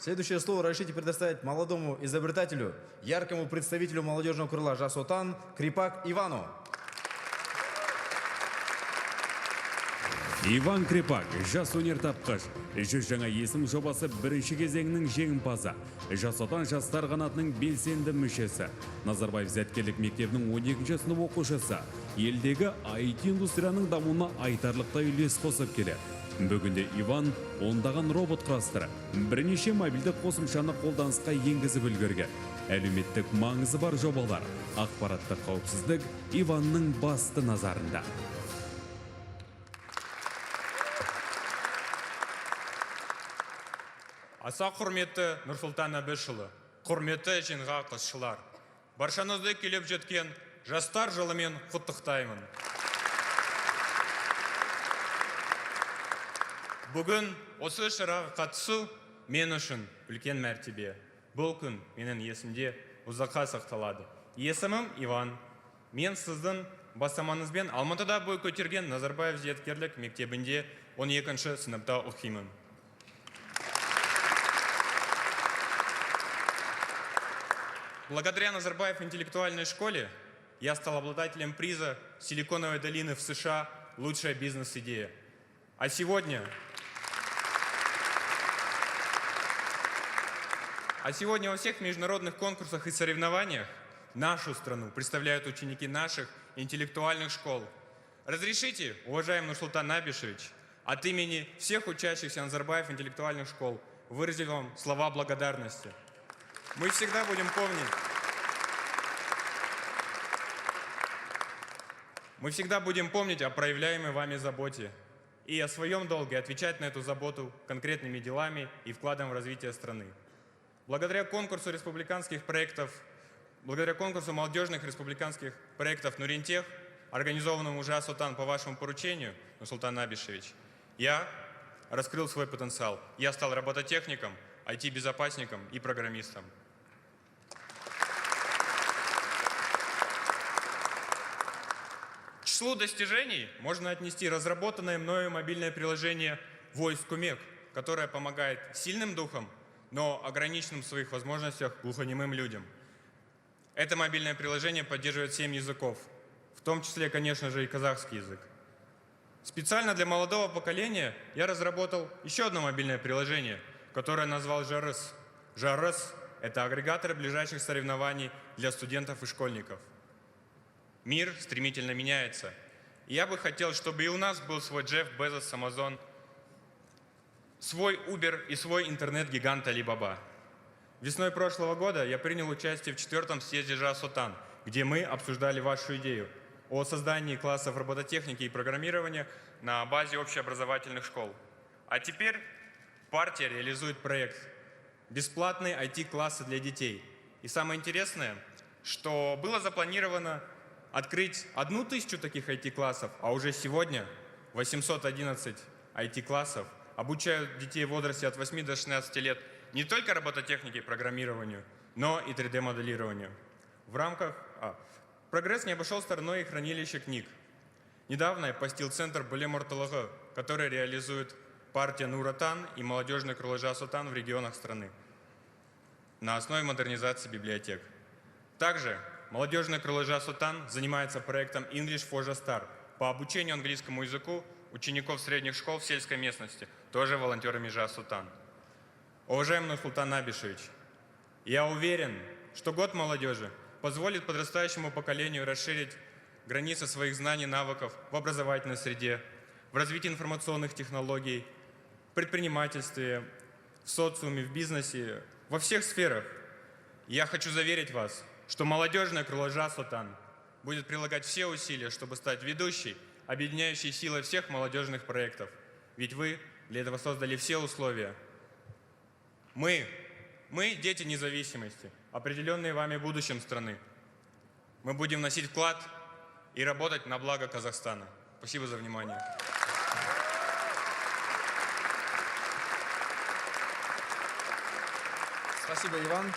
Следующее слово разрешите предоставить молодому изобретателю, яркому представителю молодежного крыла «Жас Отан» Крипак Ивану. Иван Крипак, жас өнертапқыш, жүз жаңа есім жобасы бірінші кезеңнің жеңімпазы, Жас Отан жастар қанатының белсенді мүшесі, Назарбаев зияткерлік мектебінің 12-ші сынып оқушысы, елдегі IT индустрияның дамуына айтарлықтай үлес қосып келеді. Бүгінде Иван ондаған робот құрастырып, бірнеше мобильдік қосымшаны қолданысқа енгізіп үлгерген. Әлеуметтік маңызы бар жобалар, ақпараттық қауіпсіздік Иванның басты назарында. Аса құрметті Нұрсұлтан Әбішұлы, құрметті жиынға қатысушылар, баршаңызды келіп жеткен жастар жылымен құттықтаймын. Бүгін осы шараға қатысу мен үшін үлкен мәртебе. Бұл күн менің есімде ұзаққа сақталады. Есімім Иван. Мен сіздің бастамаңызбен Алматыда бой көтерген Назарбаев зияткерлік мектебінде 12-ші сыныпта оқимын. Благодаря Назарбаев интеллектуальной школе я стал обладателем приза Силиконовой долины в США «Лучшая бизнес-идея». А сегодня во всех международных конкурсах и соревнованиях нашу страну представляют ученики наших интеллектуальных школ. Разрешите, уважаемый Нурсултан Абишевич, от имени всех учащихся Назарбаев интеллектуальных школ выразить вам слова благодарности. Мы всегда будем помнить о проявляемой вами заботе и о своем долге отвечать на эту заботу конкретными делами и вкладом в развитие страны. Благодаря конкурсу молодежных республиканских проектов «Нуринтех», организованному Жас Отан по вашему поручению, Нурсултан Абишевич, я раскрыл свой потенциал. Я стал робототехником, IT-безопасником и программистом. К числу достижений можно отнести разработанное мною мобильное приложение Voice Cumec, которое помогает сильным духом, но ограниченным в своих возможностях глухонемым людям. Это мобильное приложение поддерживает 7 языков, в том числе, конечно же, и казахский язык. Специально для молодого поколения я разработал еще одно мобильное приложение, которое назвал Жарыс. Жарыс – это агрегатор ближайших соревнований для студентов и школьников. Мир стремительно меняется. И я бы хотел, чтобы и у нас был свой Джефф Безос с Amazon, свой Uber и свой интернет-гигант Alibaba. Весной прошлого года я принял участие в 4-м съезде Жас Отан, где мы обсуждали вашу идею о создании классов робототехники и программирования на базе общеобразовательных школ. А теперь партия реализует проект «Бесплатные IT-классы для детей». И самое интересное, что было запланировано открыть 1000 таких IT-классов, а уже сегодня 811 IT-классов обучают детей в возрасте от 8 до 16 лет не только робототехнике и программированию, но и 3D-моделированию. Прогресс не обошел стороной и хранилище книг. Недавно я посетил центр Білім орталығы, который реализует партия Нур Отан и молодежный крыло Жас Отан в регионах страны на основе модернизации библиотек. Также молодежное крыло Жас Отан занимается проектом English for Jastar по обучению английскому языку учеников средних школ в сельской местности, тоже волонтерами Жас Отан. Уважаемый Нурсултан Абишевич, я уверен, что год молодежи позволит подрастающему поколению расширить границы своих знаний и навыков в образовательной среде, в развитии информационных технологий, в предпринимательстве, в социуме, в бизнесе, во всех сферах. Я хочу заверить вас, что молодежное крыло Жас Отан будет прилагать все усилия, чтобы стать ведущей, объединяющей силой всех молодежных проектов. Ведь вы для этого создали все условия. Мы дети независимости, определенные вами будущим страны. Мы будем вносить вклад и работать на благо Казахстана. Спасибо за внимание. Спасибо, Иван.